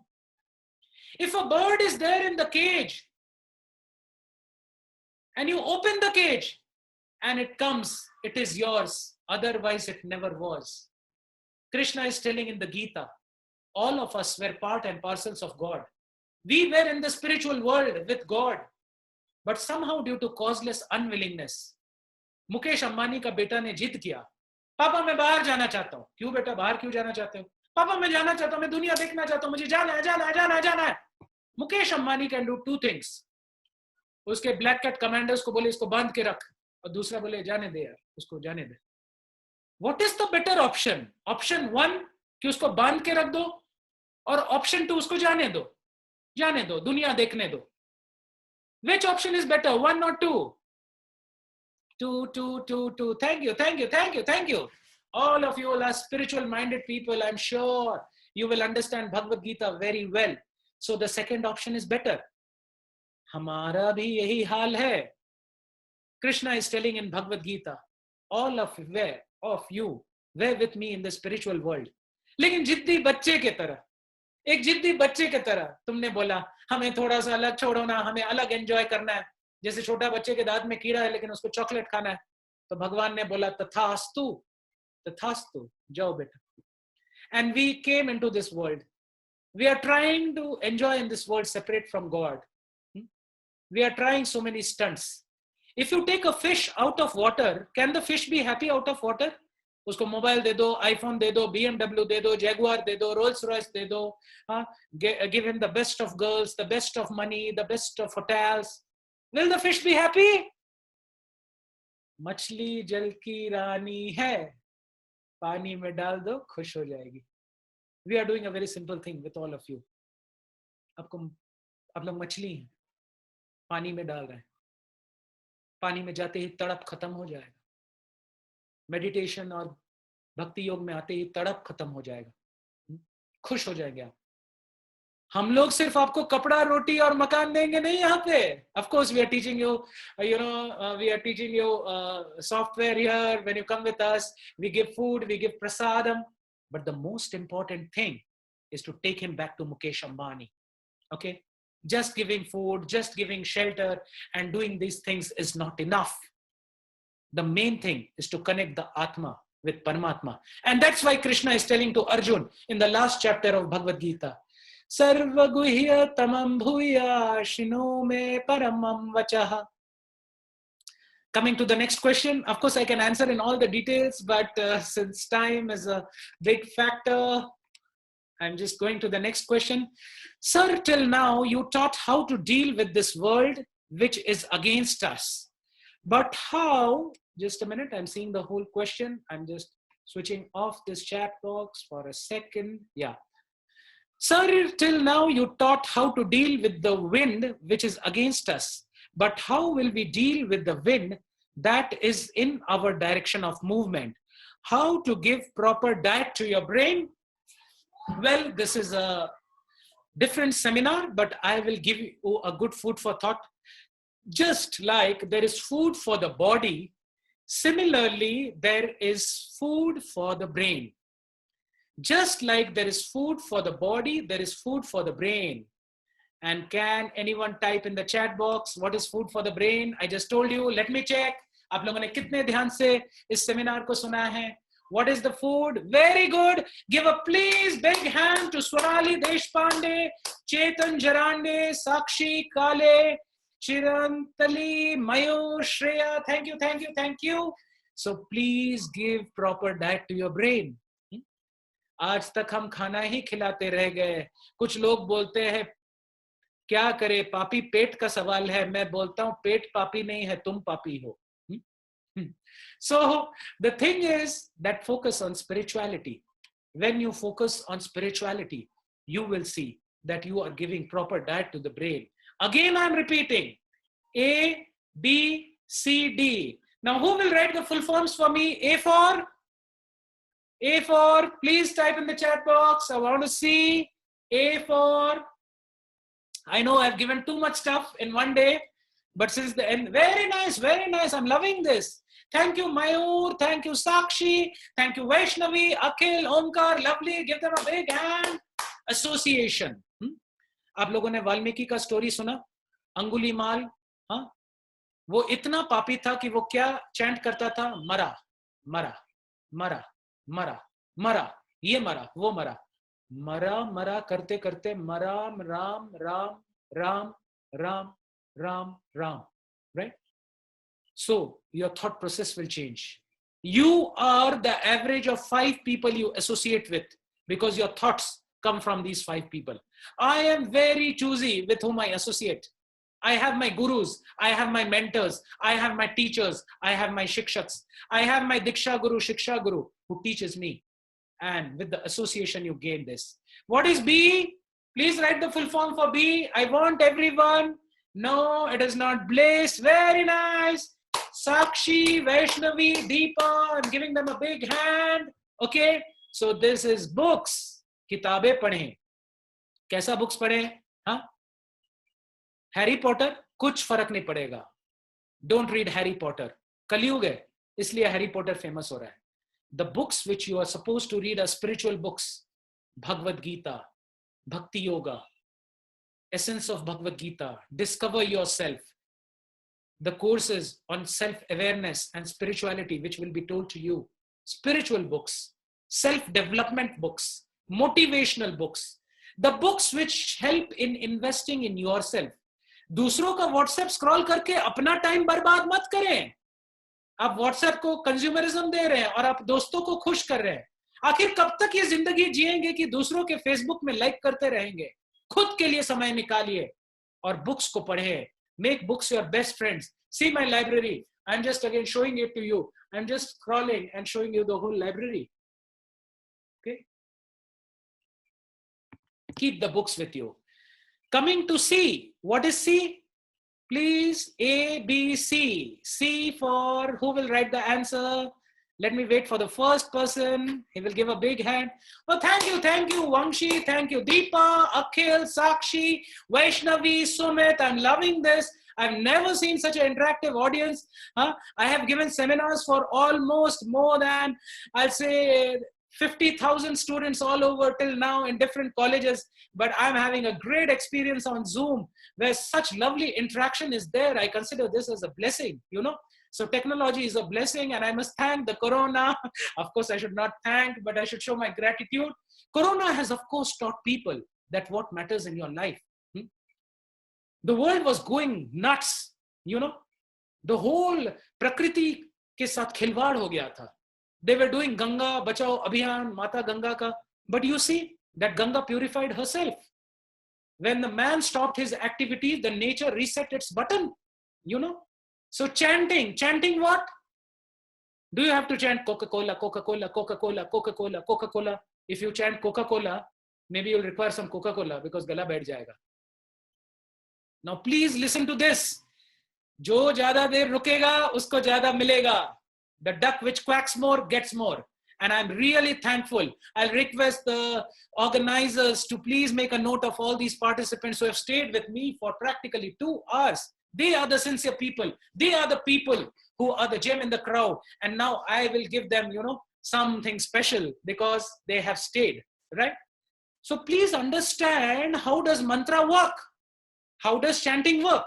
If a bird is there in the cage and you open the cage and it comes, it is yours. Otherwise, it never was. Krishna is telling in the Gita, all of us were part and parcels of God. We were in the spiritual world with God. But somehow due to causeless unwillingness, Mukesh Ambani का बेटा ने जिद किया, पापा मैं बाहर जाना चाहता हूं. क्यों बेटा, बाहर क्यों जाना चाहते हो? पापा मैं जाना चाहता हूं, मैं दुनिया देखना चाहता हूं, मुझे जाना है. Mukesh Ambani can do two things. उसके ब्लैक कैट कमांडर्स को बोले इसको बांध के रख, और दूसरा बोले जाने दे यार, उसको जाने दे. What is the better option? Option 1 कि उसको बांध के रख दो, और ऑप्शन 2 उसको जाने दो, दुनिया देखने दो. Which option is better, 1 or 2? 2. Thank you. All of you are spiritual minded people. I'm sure you will understand Bhagavad Gita very well. So the second option is better. हमारा भी यही हाल है. Krishna is telling in Bhagavad Gita, all of you were with me in the spiritual world. लेकिन जिद्दी बच्चे के तरह, एक जिद्दी बच्चे की तरह तुमने बोला हमें थोड़ा सा अलग छोड़ो ना, हमें अलग एंजॉय करना है. जैसे छोटा बच्चे के दांत में कीड़ा है लेकिन उसको चॉकलेट खाना है, तो भगवान ने बोला तथास्तु, जाओ बेटा. And we came into this world. We are trying to enjoy in this world separate from God. We are trying so many stunts. If you take a fish out of water, can the fish be happy out of water? उसको mobile दे दो, iPhone दे दो, BMW दे दो, Jaguar दे दो, Rolls Royce दे दो, give him the best of girls, the best of money, the best of hotels. Will the fish be happy? मछली जल की रानी है, पानी में डाल दो खुश हो जाएगी. We are doing a very simple thing with all of you. आप लोग मछली हैं, पानी में डाल रहे हैं, पानी में जाते ही तड़प खत्म हो जाएगा. मेडिटेशन और भक्ति योग में आते ही तड़प खत्म हो जाएगा, खुश हो जाएंगे आप. हम लोग सिर्फ आपको कपड़ा, रोटी और मकान देंगे नहीं यहाँ पे. Of course we are teaching you, we are teaching you software here. When you come with us, we give food, we give prasadam. But the most important thing is to take him back to Mukesh Ambani. Okay? Just giving food, just giving shelter and doing these things is not enough. The main thing is to connect the Atma with Paramatma. And that's why Krishna is telling to Arjun in the last chapter of Bhagavad Gita, Sarvaguhya tamam bhuya shino me paramam vachaha. Coming to the next question, of course I can answer in all the details, but since time is a big factor, I'm just going to the next question. Sir, till now you taught how to deal with this world which is against us. But how, just a minute, I'm seeing the whole question. I'm just switching off this chat box for a second. Yeah. Sir, till now you taught how to deal with the wind which is against us. But how will we deal with the wind that is in our direction of movement? How to give proper diet to your brain? Well, this is a different seminar, but I will give you a good food for thought. Just like there is food for the body, similarly, there is food for the brain. Just like there is food for the body, there is food for the brain. And can anyone type in the chat box, what is food for the brain? I just told you, let me check. आप लोगों ने कितने ध्यान से इस seminar को सुना है? What is the food? Very good. Give a please big hand to Swarali Deshpande, Chetan Jarande, Sakshi Kale, Chirantali, Mayur, Shreya. Thank you. So please give proper diet to your brain. आज तक हम खाना ही खिलाते रह गए. कुछ लोग बोलते हैं क्या करे पापी पेट का सवाल है. मैं बोलता हूं पेट पापी नहीं है, तुम पापी हो. So the thing is that focus on spirituality. When you focus on spirituality, you will see that you are giving proper diet to the brain. Again, I'm repeating A, B, C, D. Now, who will write the full forms for me? A for, please type in the chat box. I want to see A for. I know I've given too much stuff in one day, but since the end, very nice. I'm loving this. Thank you, Mayur. Thank you, Sakshi. Thank you, Vaishnavi, Akhil, Omkar. Lovely. Give them a big hand. Association. आप लोगों ने वाल्मीकि का story सुना? अंगुलीमाल, हाँ? वो इतना पापी था कि वो क्या चैंट करता था? मरा, मरा, मरा, मरा, मरा, ये मरा, वो मरा, मरा, मरा करते करते मरा, Ram, Ram, Ram, Ram, Ram, Ram, right? So your thought process will change. You are the average of 5 people you associate with because your thoughts come from these 5 people. I am very choosy with whom I associate. I have my gurus, I have my mentors, I have my teachers, I have my shikshaks, I have my Diksha Guru, Shiksha Guru who teaches me. And with the association, you gain this. What is B? Please write the full form for B. I want everyone. No, it is not Bliss. Very nice. Sakshi, Vaishnavi, Deepa. I'm giving them a big hand. Okay. So this is books. किताबें पढ़ें. कैसा books पढ़ें? हाँ? Harry Potter कुछ फर्क नहीं पड़ेगा. Don't read Harry Potter. कलयुग है, इसलिए हैरी पॉटर फेमस हो रहा है. The books which you are supposed to read are spiritual books. Bhagavad Gita, Bhakti Yoga, Essence of Bhagavad Gita, Discover Yourself. The courses on self-awareness and spirituality which will be told to you. Spiritual books, self-development books, motivational books. The books which help in investing in yourself. दूसरों का WhatsApp scroll करके अपना time बर्बाद मत करें. आप WhatsApp को consumerism दे रहे हैं और आप दोस्तों को खुश कर रहे हैं. आखिर कब तक ये जिंदगी जिएंगे कि दूसरों के फेसबुक में लाइक करते रहेंगे? खुद के लिए समय निकालिए और बुक्स को पढ़िए. Make books your best friends. See my library. I am just again showing it to you. I am just scrolling and showing you the whole library. Okay, keep the books with you. Coming to C. What is C? Please, A, B, C. C for who will write the answer? Let me wait for the first person. He will give a big hand. Oh, thank you, Wangshi. Thank you, Deepa, Akhil, Sakshi, Vaishnavi, Sumit. I'm loving this. I've never seen such an interactive audience. I have given seminars for almost more than, I'll say, 50,000 students all over till now in different colleges, but I'm having a great experience on Zoom where such lovely interaction is there. I consider this as a blessing, you know. So technology is a blessing, and I must thank the Corona. Of course, I should not thank, but I should show my gratitude. Corona has, of course, taught people that what matters in your life. The world was going nuts, you know. The whole Prakriti के साथ खिलवाड़ हो गया था. They were doing Ganga Bachao Abhiyan, Mata Ganga ka. But you see that Ganga purified herself. When the man stopped his activities, the nature reset its button, you know. So chanting what? Do you have to chant Coca-Cola, Coca-Cola, Coca-Cola, Coca-Cola, Coca-Cola? If you chant Coca-Cola, maybe you'll require some Coca-Cola because gala baith jayega. Now please listen to this. Jo jyada der rukega, usko jyada milega. The duck which quacks more gets more. And I'm really thankful. I'll request the organizers to please make a note of all these participants who have stayed with me for practically 2 hours. They are the sincere people. They are the people who are the gem in the crowd. And now I will give them, you know, something special because they have stayed, right? So please understand, how does mantra work? How does chanting work?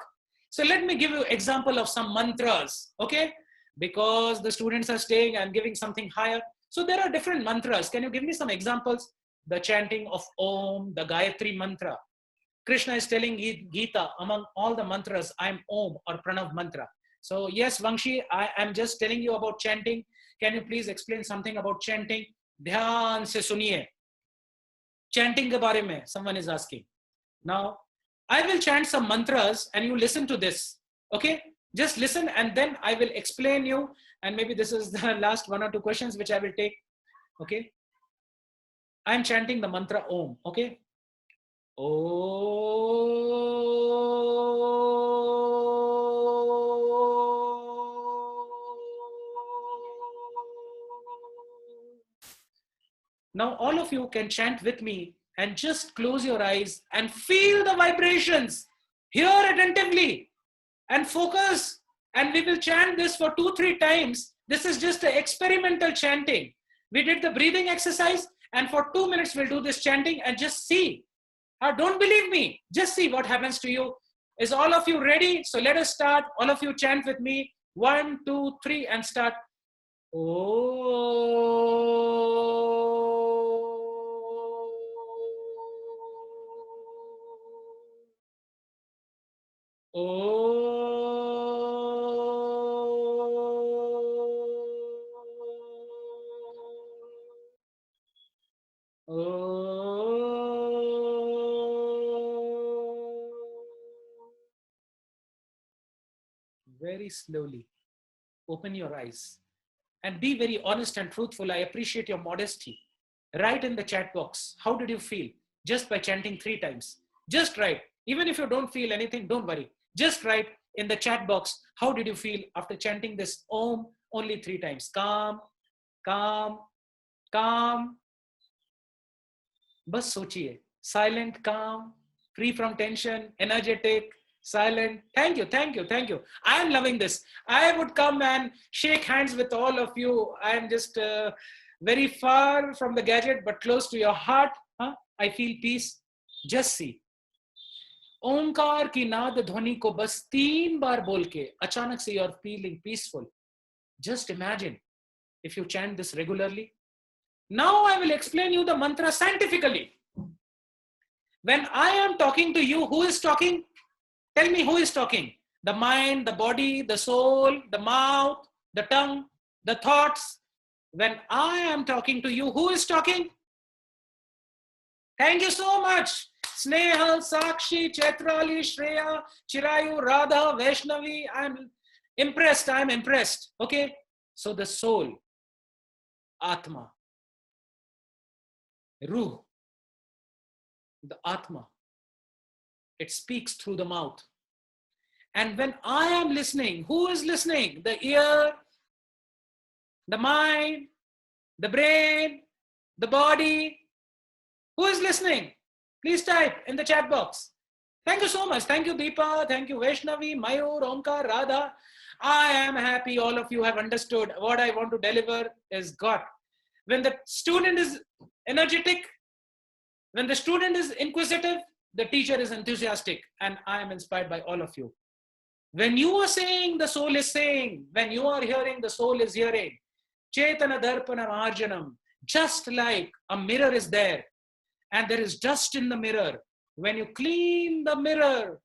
So let me give you an example of some mantras, okay? Because the students are staying, I'm giving something higher. So there are different mantras. Can you give me some examples? The chanting of Om, the Gayatri mantra. Krishna is telling Gita, among all the mantras, I'm Om or Pranav mantra. So yes, Vangshi, I am just telling you about chanting. Can you please explain something about chanting? Dhyan se suniye. Chanting ke baare mein, someone is asking. Now, I will chant some mantras and you listen to this, okay? Just listen and then I will explain you, and maybe this is the last 1 or 2 questions which I will take, okay? I'm chanting the mantra Om, okay? Now all of you can chant with me and just close your eyes and feel the vibrations. Hear attentively and focus, and we will chant this for 2-3 times. This is just an experimental chanting. We did the breathing exercise, and for 2 minutes we'll do this chanting and just see. Don't believe me, just see what happens to you. Is all of you ready? So let us start. All of you chant with me. 1, 2, 3 and start. Very slowly open your eyes and be very honest and truthful. I appreciate your modesty. Write in the chat box, how did you feel just by chanting 3 times? Just write. Even if you don't feel anything, don't worry. Just write in the chat box, how did you feel after chanting this Om only 3 times? Calm, calm, calm. बस सोचिए, silent, calm, free from tension, energetic, silent. Thank you, thank you, thank you. I am loving this. I would come and shake hands with all of you. I am just very far from the gadget, but close to your heart. Huh? I feel peace. Just see. ओंकार की नाद ध्वनि को बस 3 बार बोल के अचानक से you're feeling peaceful. Just imagine if you chant this regularly. Now I will explain you the mantra scientifically. When I am talking to you, who is talking? Tell me who is talking. The mind, the body, the soul, the mouth, the tongue, the thoughts. When I am talking to you, who is talking? Thank you so much. Sneha, Sakshi, Chetrali, Shreya, Chirayu, Radha, Vaishnavi. I'm impressed. Okay. So the soul, Atma, Ruh, the Atma, it speaks through the mouth. And when I am listening, who is listening? The ear, the mind, the brain, the body. Who is listening? Please type in the chat box. Thank you so much. Thank you, Deepa. Thank you, Vaishnavi, Mayur, Omkar, Radha. I am happy all of you have understood what I want to deliver is God. When the student is energetic, when the student is inquisitive, the teacher is enthusiastic, and I am inspired by all of you. When you are saying, the soul is saying. When you are hearing, the soul is hearing. Chetana Darpana Marjanam. Just like a mirror is there, and there is dust in the mirror. When you clean the mirror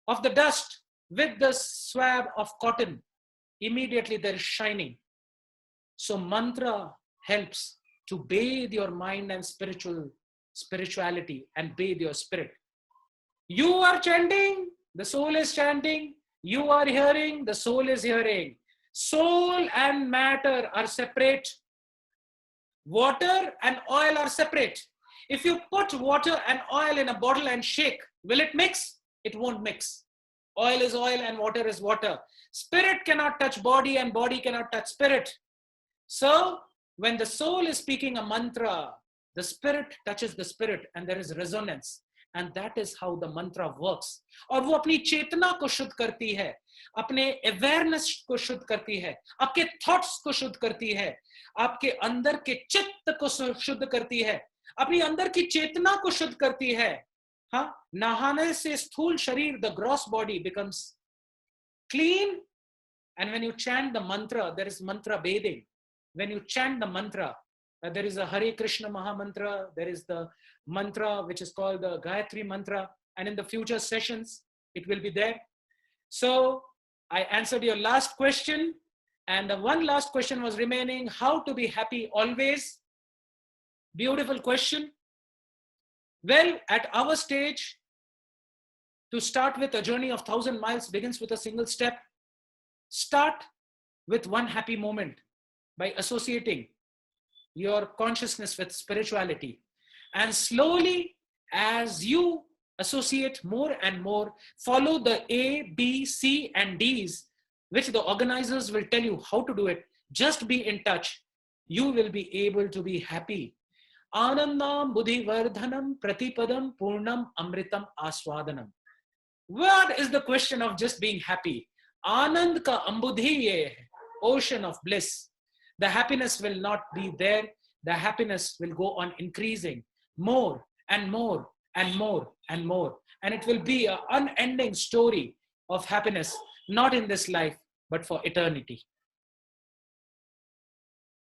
of the dust with the swab of cotton, immediately there is shining. So mantra helps to bathe your mind and spirituality and bathe your spirit. You are chanting, the soul is chanting. You are hearing, the soul is hearing. Soul and matter are separate. Water and oil are separate. If you put water and oil in a bottle and shake, will it mix? It won't mix. Oil is oil and water is water. Spirit cannot touch body and body cannot touch spirit. So when the soul is speaking a mantra, the spirit touches the spirit and there is resonance. And that is how the mantra works. और वो अपनी चेतना को शुद्ध करती है, अपने awareness को शुद्ध करती है, आपके thoughts को शुद्ध करती है, आपके अंदर के चित्त को शुद्ध करती है, अपनी अंदर की चेतना को शुद्ध करती है. हाँ, नहाने से स्थूल शरीर, the gross body becomes clean. And when you chant the mantra, there is mantra bathing. When you chant the mantra, there is a Hare Krishna Maha Mantra, there is the mantra which is called the Gayatri Mantra, and in the future sessions, it will be there. So I answered your last question, and the one last question was remaining, how to be happy always? Beautiful question. Well, at our stage, to start with a journey of 1,000 miles begins with a single step. Start with one happy moment by associating your consciousness with spirituality. And slowly, as you associate more and more, follow the A, B, C, and D's, which the organizers will tell you how to do it. Just be in touch. You will be able to be happy. Anandam buddhi vardhanam pratipadam purnam amritam aswadanam. What is the question of just being happy? Anand ka ambudhi ye, ocean of bliss. The happiness will not be there. The happiness will go on increasing more and more and more and more. And it will be an unending story of happiness, not in this life, but for eternity.